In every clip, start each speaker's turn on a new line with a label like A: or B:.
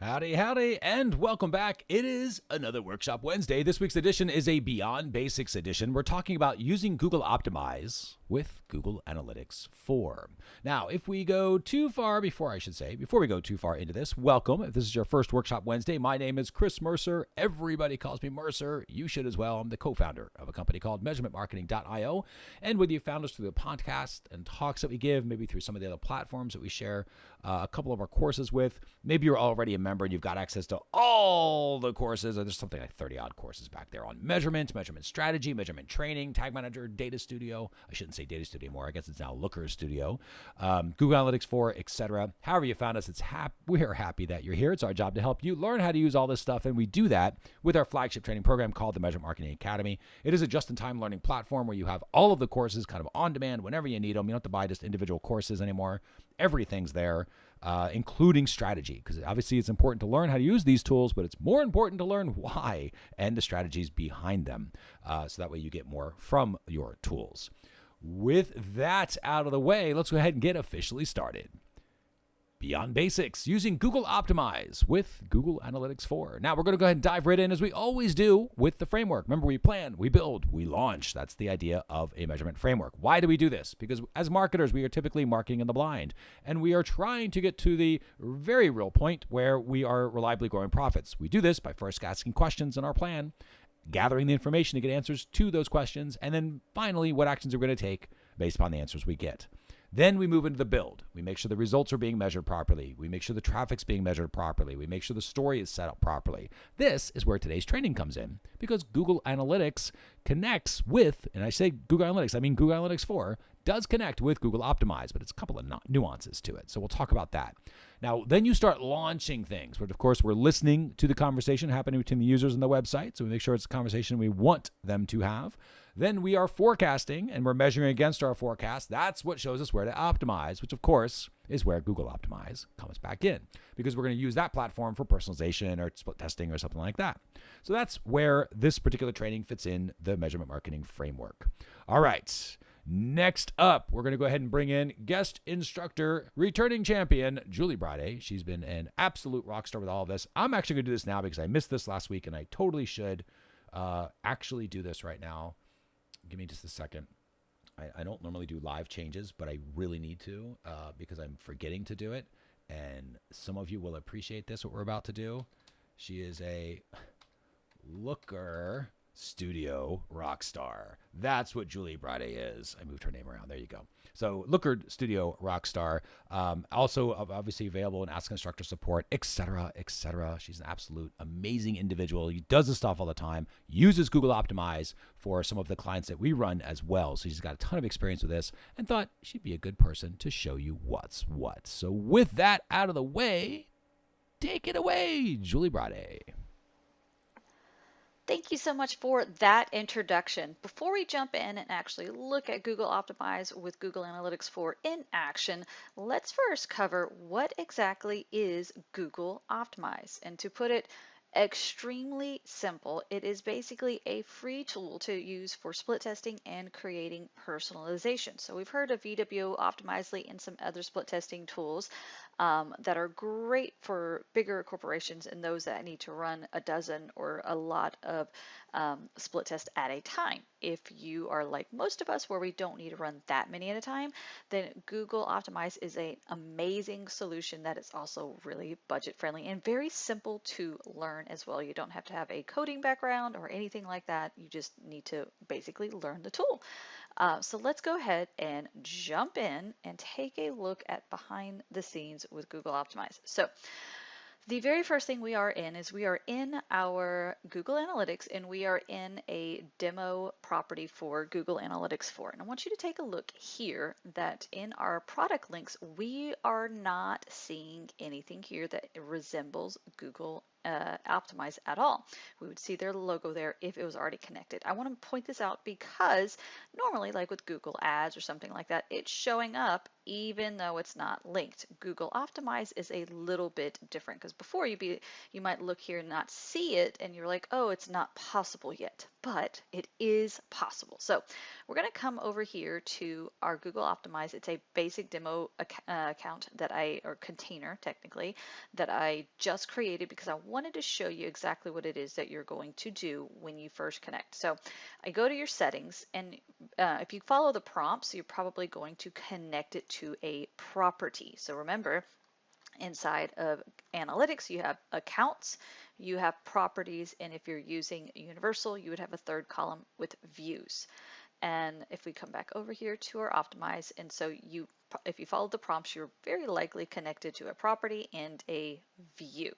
A: Howdy, howdy, and welcome back. It is another Workshop Wednesday. This week's edition is a Beyond Basics edition. We're talking about using Google Optimize with Google Analytics 4. Now, if we go too far, before we go too far into this, welcome. If this is your first Workshop Wednesday, my name is Chris Mercer. Everybody calls me Mercer. You should as well. I'm the co-founder of a company called measurementmarketing.io, and with you found us through the podcast and talks that we give, maybe through some of the other platforms that we share a couple of our courses with. Maybe you're already a member and you've got access to all the courses. There's something like 30 odd courses back there on measurement strategy, measurement training, tag manager, data studio. I shouldn't say data studio anymore. I guess it's now Looker Studio, Google Analytics 4, etc. However you found us, we are happy that you're here. It's our job to help you learn how to use all this stuff. And we do that with our flagship training program called the Measurement Marketing Academy. It is a just-in-time learning platform where you have all of the courses kind of on demand whenever you need them. You don't have to buy just individual courses anymore. Everything's there. Including strategy, because obviously it's important to learn how to use these tools, but it's more important to learn why and the strategies behind them, so that way you get more from your tools. With that out of the way, let's go ahead and get officially started. Beyond Basics, using Google Optimize with Google Analytics 4. Now, we're going to go ahead and dive right in, as we always do, with the framework. Remember, we plan, we build, we launch. That's the idea of a measurement framework. Why do we do this? Because as marketers, we are typically marketing in the blind, and we are trying to get to the very real point where we are reliably growing profits. We do this by first asking questions in our plan, gathering the information to get answers to those questions, and then finally, what actions are we going to take based upon the answers we get. Then we move into the build. We make sure the results are being measured properly. We make sure the traffic's being measured properly. We make sure the story is set up properly. This is where today's training comes in, because Google Analytics connects with, and I say Google Analytics, I mean Google Analytics 4, does connect with Google Optimize, but it's a couple of nuances to it. So we'll talk about that. Now, then you start launching things, but of course we're listening to the conversation happening between the users and the website. So we make sure it's a conversation we want them to have. Then we are forecasting, and we're measuring against our forecast. That's what shows us where to optimize, which of course is where Google Optimize comes back in, because we're going to use that platform for personalization or split testing or something like that. So that's where this particular training fits in the measurement marketing framework. All right. Next up, we're going to go ahead and bring in guest instructor, returning champion, Julie Brade. She's been an absolute rock star with all of this. I'm actually going to do this now because I missed this last week, and I totally should actually do this right now. Give me just a second. I don't normally do live changes, but I really need to because I'm forgetting to do it. And some of you will appreciate this, what we're about to do. She is a Looker Studio rock star. That's what Julie Brade is. I moved her name around. There you go. So Looker Studio rock star. Also obviously available in Ask Instructor support, etc., etc. She's an absolute amazing individual. She does this stuff all the time. Uses Google Optimize for some of the clients that we run as well. So she's got a ton of experience with this, and thought she'd be a good person to show you what's what. So with that out of the way, take it away, Julie Brade.
B: Thank you so much for that introduction. Before we jump in and actually look at Google Optimize with Google Analytics 4 in action, let's first cover what exactly is Google Optimize. And to put it extremely simple, it is basically a free tool to use for split testing and creating personalization. So we've heard of VWO, Optimizely, and some other split testing tools that are great for bigger corporations and those that need to run a dozen or a lot of split tests at a time. If you are like most of us, where we don't need to run that many at a time, then Google Optimize is an amazing solution that is also really budget friendly and very simple to learn as well. You don't have to have a coding background or anything like that. You just need to basically learn the tool. So let's go ahead and jump in and take a look at behind the scenes with Google Optimize. So the very first thing we are in our Google Analytics, and we are in a demo property for Google Analytics 4. And I want you to take a look here that in our product links, we are not seeing anything here that resembles Google optimize at all. We would see their logo there if it was already connected. I want to point this out because normally, like with Google Ads or something like that, it's showing up even though it's not linked. Google Optimize is a little bit different because before you might look here and not see it and you're like, oh, it's not possible yet, but it is possible. So we're going to come over here to our Google Optimize. It's a basic demo account or container technically, that I just created because I wanted to show you exactly what it is that you're going to do when you first connect. So I go to your settings, and if you follow the prompts, you're probably going to connect it to a property. So remember, inside of analytics, you have accounts, you have properties, and if you're using universal, you would have a third column with views. And if we come back over here to our optimize, and so if you follow the prompts, you're very likely connected to a property and a view.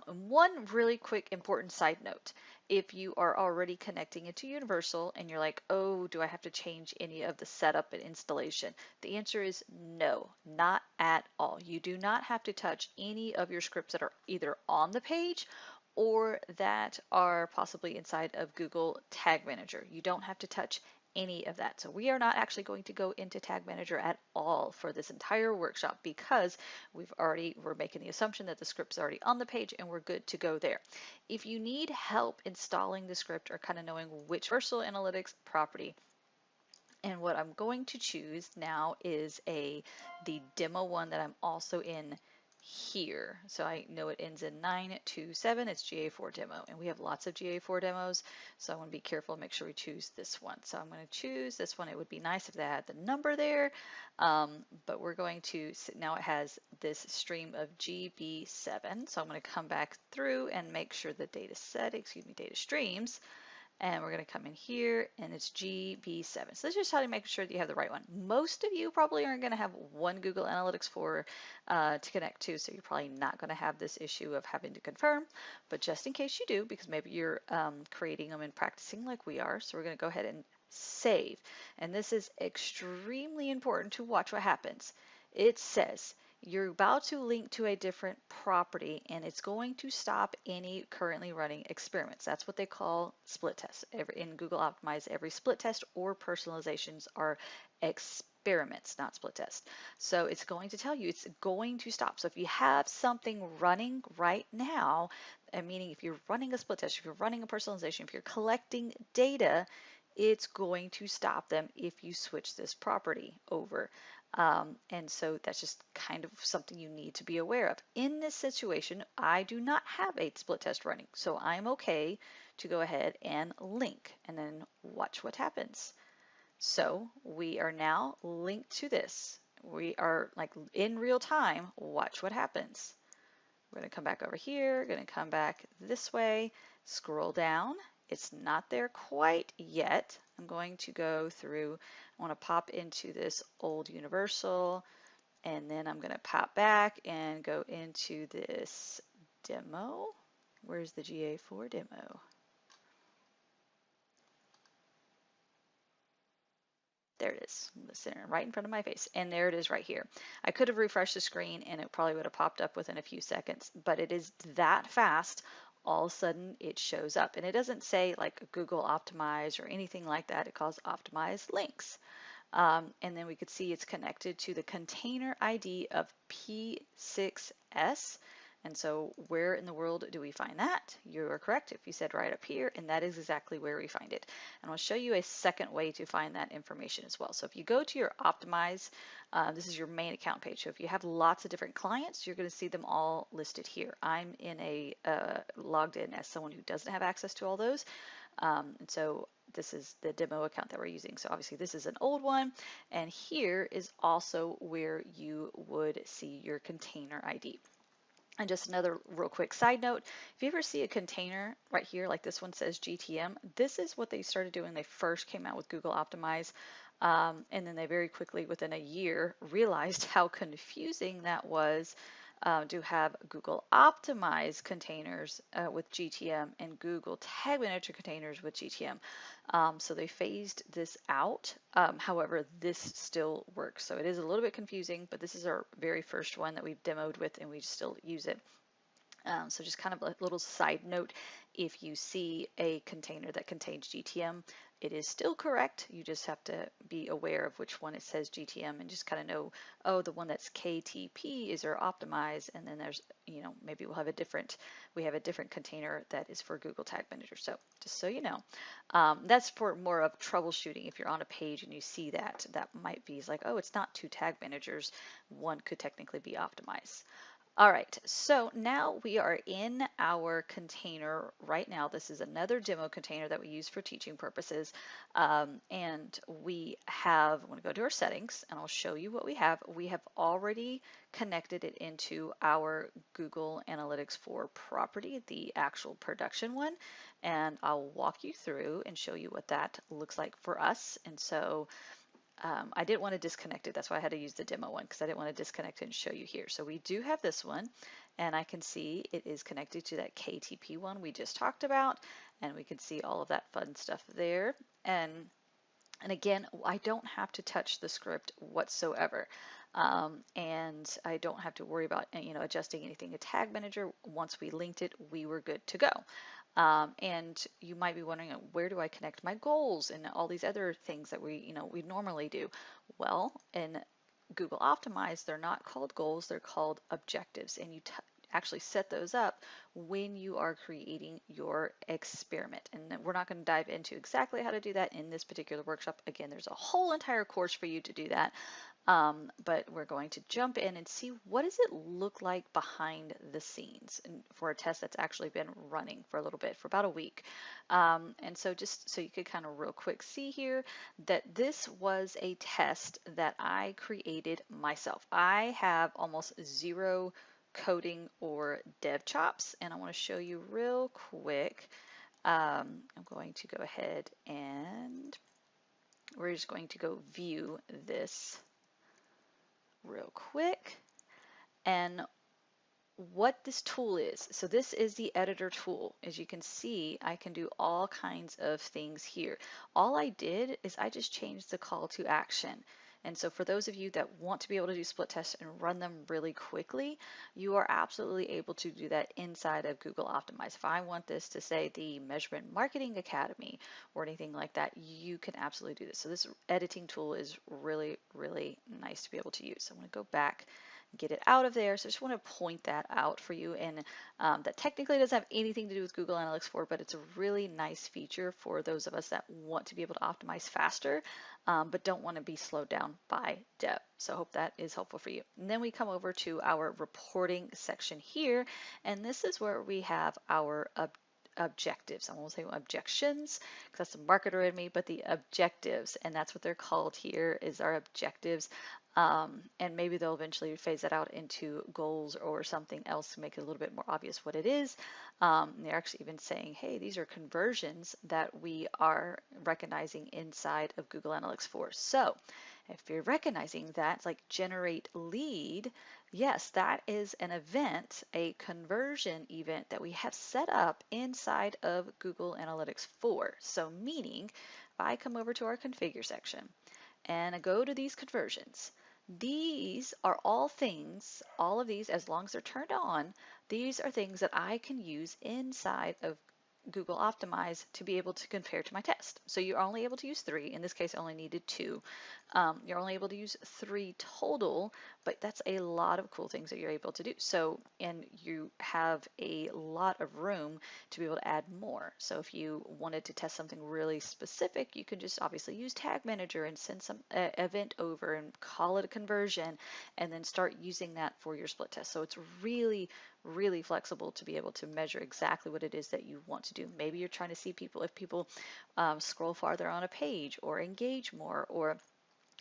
B: One really quick important side note, if you are already connecting it to Universal and you're like, oh, do I have to change any of the setup and installation? The answer is no, not at all. You do not have to touch any of your scripts that are either on the page or that are possibly inside of Google Tag Manager. You don't have to touch any of that. So we are not actually going to go into Tag Manager at all for this entire workshop because we're making the assumption that the script's already on the page and we're good to go there. If you need help installing the script or kind of knowing which Universal Analytics property, and what I'm going to choose now is the demo one that I'm also in here. So I know it ends in 927. It's GA4 demo, and we have lots of GA4 demos, so I want to be careful and make sure we choose this one. So I'm going to choose this one. It would be nice if they had the number there, but we're going to, now it has this stream of GB7, so I'm going to come back through and make sure the data streams, and we're going to come in here and it's GB7. So this is just how to make sure that you have the right one. Most of you probably aren't going to have one Google Analytics 4 to connect to, so you're probably not going to have this issue of having to confirm, but just in case you do, because maybe you're creating them and practicing like we are, so we're going to go ahead and save. And this is extremely important to watch what happens. It says, you're about to link to a different property and it's going to stop any currently running experiments. That's what they call split tests. In Google Optimize, every split test or personalizations are experiments, not split tests. So it's going to tell you it's going to stop. So if you have something running right now, meaning if you're running a split test, if you're running a personalization, if you're collecting data, it's going to stop them if you switch this property over. And so that's just kind of something you need to be aware of. In this situation, I do not have a split test running, so I'm okay to go ahead and link and then watch what happens. So we are now linked to this. We are like in real time, watch what happens. We're going to come back over here, going to come back this way, scroll down. It's not there quite yet. I'm going to go through, I want to pop into this old universal, and then I'm going to pop back and go into this demo. Where's the GA4 demo? There it is, sitting right in front of my face. And there it is right here. I could have refreshed the screen and it probably would have popped up within a few seconds, but it is that fast. All of a sudden it shows up, and it doesn't say like Google Optimize or anything like that. It calls Optimize Links. And then we could see it's connected to the container ID of P6S. And so where in the world do we find that? You are correct if you said right up here, and that is exactly where we find it. And I'll show you a second way to find that information as well. So if you go to your Optimize, this is your main account page. So if you have lots of different clients, you're going to see them all listed here. I'm in logged in as someone who doesn't have access to all those. And so this is the demo account that we're using. So obviously this is an old one, and here is also where you would see your container ID. And just another real quick side note, if you ever see a container right here, like this one says GTM, this is what they started doing when they first came out with Google Optimize. And then they very quickly, within a year, realized how confusing that was to have Google Optimize containers with GTM and Google Tag Manager containers with GTM. So they phased this out. However, this still works. So it is a little bit confusing, but this is our very first one that we've demoed with, and we still use it. So just kind of a little side note, if you see a container that contains GTM, it is still correct. You just have to be aware of which one it says GTM and just kind of know, oh, the one that's KTP is our optimize, and then there's, maybe we have a different container that is for Google Tag Manager. So just so you know, that's for more of troubleshooting. If you're on a page and you see that, that might be like, oh, it's not two tag managers. One could technically be optimized. All right, so now we are in our container right now. This is another demo container that we use for teaching purposes. And I'm going to go to our settings and I'll show you what we have. We have already connected it into our Google Analytics 4 property, the actual production one. And I'll walk you through and show you what that looks like for us. And so I didn't want to disconnect it. That's why I had to use the demo one because I didn't want to disconnect it and show you here. So we do have this one, and I can see it is connected to that KTP one we just talked about, and we can see all of that fun stuff there. And again, I don't have to touch the script whatsoever. And I don't have to worry about adjusting anything. A tag manager, once we linked it, we were good to go. And you might be wondering, where do I connect my goals and all these other things that we normally do? Well, in Google Optimize, they're not called goals, they're called objectives, and you actually set those up when you are creating your experiment. And we're not going to dive into exactly how to do that in this particular workshop. Again, there's a whole entire course for you to do that. But we're going to jump in and see what does it look like behind the scenes and for a test that's actually been running for a little bit, for about a week. And so just so you could kind of real quick see here that this was a test that I created myself. I have almost zero coding or dev chops, and I want to show you real quick. I'm going to go ahead and we're just going to go view this real quick. And what this tool is. So this is the editor tool. As you can see, I can do all kinds of things here. All I did is I just changed the call to action. And so for those of you that want to be able to do split tests and run them really quickly, you are absolutely able to do that inside of Google Optimize. If I want this to say the Measurement Marketing Academy or anything like that, you can absolutely do this. So this editing tool is really, really nice to be able to use. So I'm going to go back, get it out of there. So I just want to point that out for you. And that technically doesn't have anything to do with Google Analytics 4, but it's a really nice feature for those of us that want to be able to optimize faster, but don't want to be slowed down by dev. So I hope that is helpful for you. And then we come over to our reporting section here, and this is where we have our objectives. I won't say objections because that's the marketer in me, but the objectives, and that's what they're called here, is our objectives. And maybe they'll eventually phase that out into goals or something else to make it a little bit more obvious what it is. They're actually even saying, hey, these are conversions that we are recognizing inside of Google Analytics 4. So if you're recognizing that, it's like generate lead, yes, that is an event, a conversion event that we have set up inside of Google Analytics 4. So meaning, if I come over to our configure section and I go to these conversions, these are all things, all of these, as long as they're turned on, these are things that I can use inside of Google Optimize to be able to compare to my test. So you're only able to use 3. In this case, I only needed 2. You're only able to use 3 total, but that's a lot of cool things that you're able to do. So, and you have a lot of room to be able to add more. So if you wanted to test something really specific, you could just obviously use Tag Manager and send some event over and call it a conversion, and then start using that for your split test. So it's really flexible to be able to measure exactly what it is that you want to do. Maybe you're trying to see if people scroll farther on a page or engage more or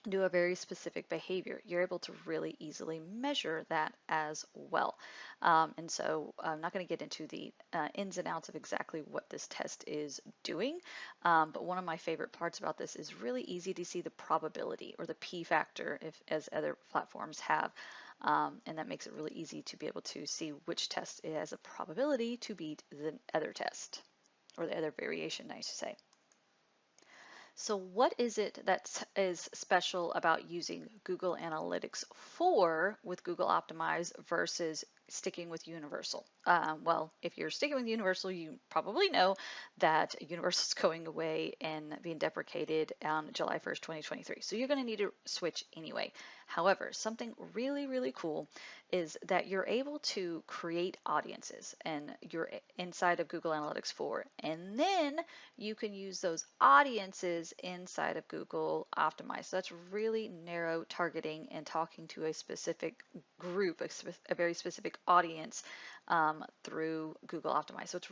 B: do a very specific behavior. You're able to really easily measure that as well. And so I'm not going to get into the ins and outs of exactly what this test is doing, but one of my favorite parts about this is really easy to see the probability or the P factor as other platforms have. And that makes it really easy to be able to see which test it has a probability to beat the other test, or the other variation, I should say. So what is it that is special about using Google Analytics 4 with Google Optimize versus sticking with Universal. Well, if you're sticking with Universal, you probably know that Universal is going away and being deprecated on July 1st, 2023. So you're going to need to switch anyway. However, something really, really cool is that you're able to create audiences and you're inside of Google Analytics 4. And then you can use those audiences inside of Google Optimize. So that's really narrow targeting and talking to a specific group, a very specific audience through Google Optimize. So it's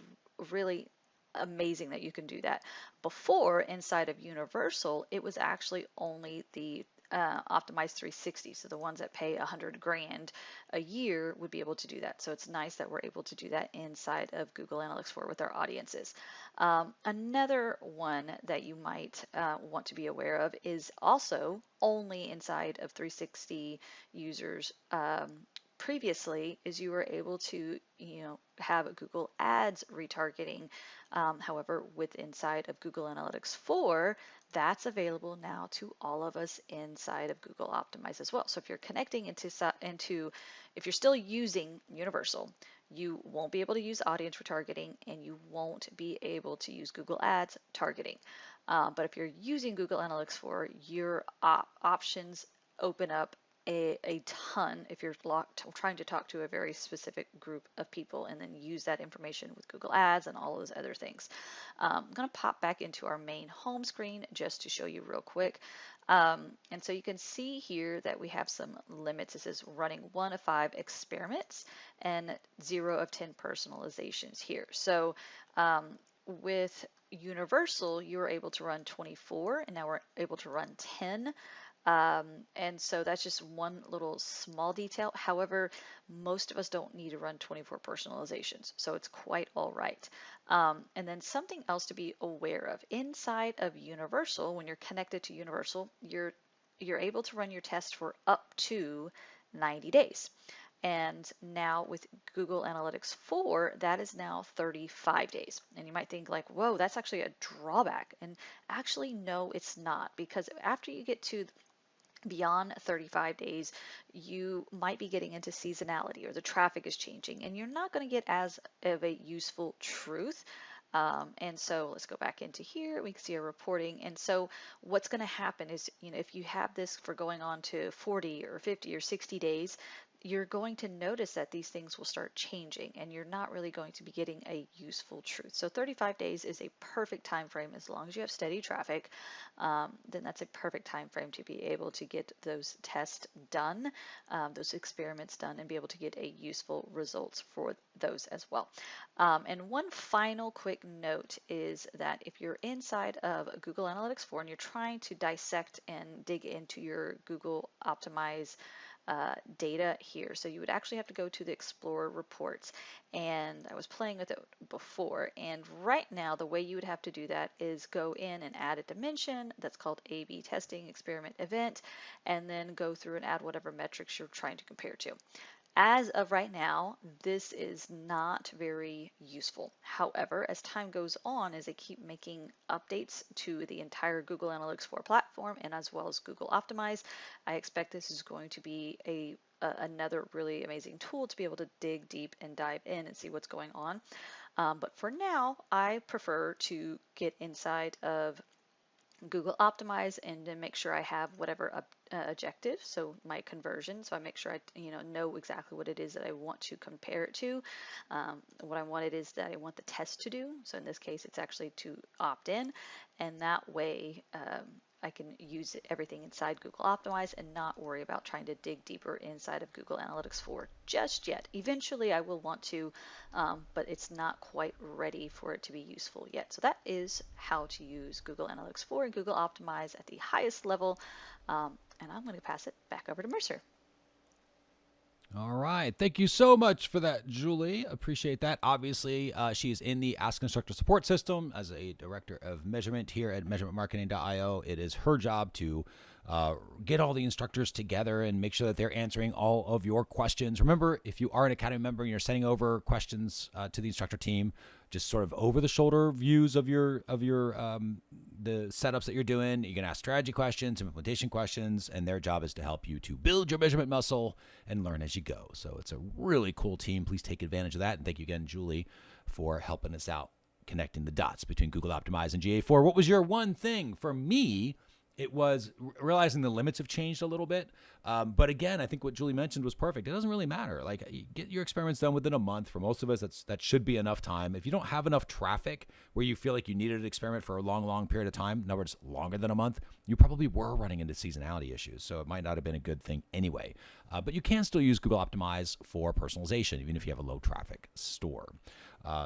B: really amazing that you can do that. Before, inside of Universal, it was actually only the Optimize 360. So the ones that pay 100 grand a year would be able to do that. So it's nice that we're able to do that inside of Google Analytics 4 with our audiences. Another one that you might want to be aware of is also only inside of 360 users. Previously is you were able to have Google Ads retargeting. However, with inside of Google Analytics 4, that's available now to all of us inside of Google Optimize as well. So if you're connecting if you're still using Universal, you won't be able to use audience retargeting and you won't be able to use Google Ads targeting. But if you're using Google Analytics 4, your options open up a ton if you're trying to talk to a very specific group of people and then use that information with Google Ads and all those other things. I'm going to pop back into our main home screen just to show you real quick. And so you can see here that we have some limits. It says running 1 of 5 experiments and 0 of 10 personalizations here. So with Universal, you were able to run 24 and now we're able to run 10. And so that's just one little small detail. However, most of us don't need to run 24 personalizations, so it's quite all right. And then something else to be aware of inside of Universal, when you're connected to Universal, you're able to run your test for up to 90 days. And now with Google Analytics 4, that is now 35 days. And you might think like, whoa, that's actually a drawback. And actually, no, it's not, because after you get to beyond 35 days, you might be getting into seasonality or the traffic is changing and you're not going to get as of a useful truth. And so let's go back into here. We can see our reporting. And so what's going to happen is, if you have this for going on to 40 or 50 or 60 days, you're going to notice that these things will start changing and you're not really going to be getting a useful truth. So 35 days is a perfect time frame. As long as you have steady traffic, then that's a perfect time frame to be able to get those tests done, those experiments done, and be able to get a useful results for those as well. And one final quick note is that if you're inside of Google Analytics 4 and you're trying to dissect and dig into your Google Optimize data here. So you would actually have to go to the Explorer reports, and I was playing with it before, and right now the way you would have to do that is go in and add a dimension that's called A/B testing experiment event, and then go through and add whatever metrics you're trying to compare to. As of right now, this is not very useful. However, as time goes on, as they keep making updates to the entire Google Analytics 4 platform and as well as Google Optimize, I expect this is going to be another really amazing tool to be able to dig deep and dive in and see what's going on. But for now, I prefer to get inside of Google Optimize and then make sure I have whatever objective, so my conversion, so I make sure I know exactly what it is that I want to compare it to. What I want it is that I want the test to do, so in this case it's actually to opt in, and that way I can use everything inside Google Optimize and not worry about trying to dig deeper inside of Google Analytics 4 just yet. Eventually I will want to, but it's not quite ready for it to be useful yet. So that is how to use Google Analytics 4 and Google Optimize at the highest level. And I'm going to pass it back over to Mercer.
A: All right. Thank you so much for that, Julie. Appreciate that. Obviously, she's in the Ask Instructor support system as a director of measurement here at measurementmarketing.io. It is her job to get all the instructors together and make sure that they're answering all of your questions. Remember, if you are an Academy member and you're sending over questions to the instructor team, just sort of over the shoulder views of your the setups that you're doing. You can ask strategy questions, implementation questions, and their job is to help you to build your measurement muscle and learn as you go. So it's a really cool team. Please take advantage of that. And thank you again, Julie, for helping us out connecting the dots between Google Optimize and GA4. What was your one thing? For me, it was realizing the limits have changed a little bit. But again, I think what Julie mentioned was perfect. It doesn't really matter. Like, you get your experiments done within a month. For most of us, that should be enough time. If you don't have enough traffic where you feel like you needed an experiment for a long, long period of time, in other words, longer than a month, you probably were running into seasonality issues. So it might not have been a good thing anyway. But you can still use Google Optimize for personalization, even if you have a low traffic store.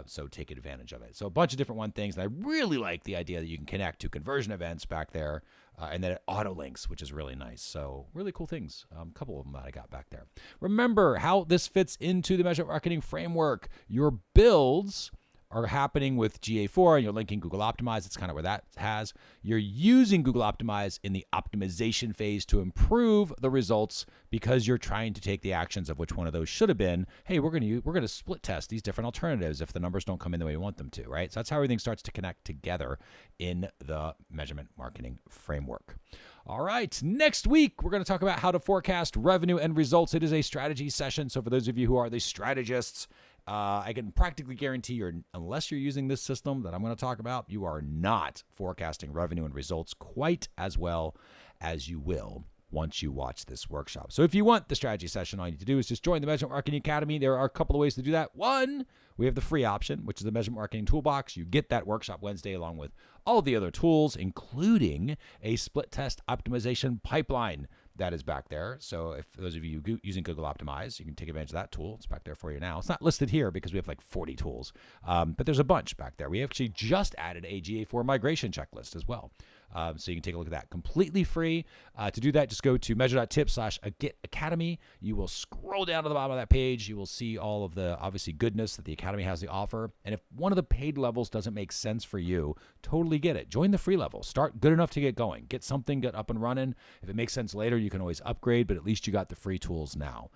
A: So take advantage of it. So a bunch of different things. And I really like the idea that you can connect to conversion events back there, and that it auto links, which is really nice. So really cool things. A couple of them that I got back there. Remember how this fits into the measurement marketing framework. Your builds are happening with GA4 and you're linking Google Optimize. It's kind of where that has. You're using Google Optimize in the optimization phase to improve the results because you're trying to take the actions of which one of those should have been. Hey, we're going to split test these different alternatives if the numbers don't come in the way we want them to, right? So that's how everything starts to connect together in the measurement marketing framework. All right, next week, we're going to talk about how to forecast revenue and results. It is a strategy session. So for those of you who are the strategists, I can practically guarantee unless you're using this system that I'm going to talk about, you are not forecasting revenue and results quite as well as you will once you watch this workshop. So if you want the strategy session, all you need to do is just join the Measurement Marketing Academy. There are a couple of ways to do that. One, we have the free option, which is the Measurement Marketing Toolbox. You get that workshop Wednesday along with all the other tools, including a split test optimization pipeline that is back there. So if those of you using Google Optimize, you can take advantage of that tool. It's back there for you now. It's not listed here because we have like 40 tools, but there's a bunch back there. We actually just added a GA4 migration checklist as well. So you can take a look at that completely free. To do that, just go to measure.tips/Get Academy. You will scroll down to the bottom of that page. You will see all of the obviously goodness that the Academy has to offer. And if one of the paid levels doesn't make sense for you, totally get it. Join the free level. Start good enough to get going. Get something, get up and running. If it makes sense later, you can always upgrade, but at least you got the free tools now.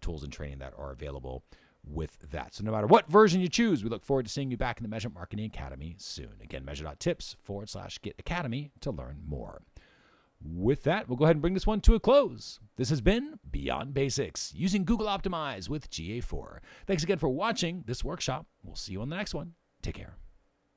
A: Tools and training that are available with that. So no matter what version you choose, we look forward to seeing you back in the Measurement Marketing Academy soon. Again, measure.tips/Get Academy to learn more. With that, we'll go ahead and bring this one to a close. This has been Beyond Basics, using Google Optimize with GA4. Thanks again for watching this workshop. We'll see you on the next one. Take care.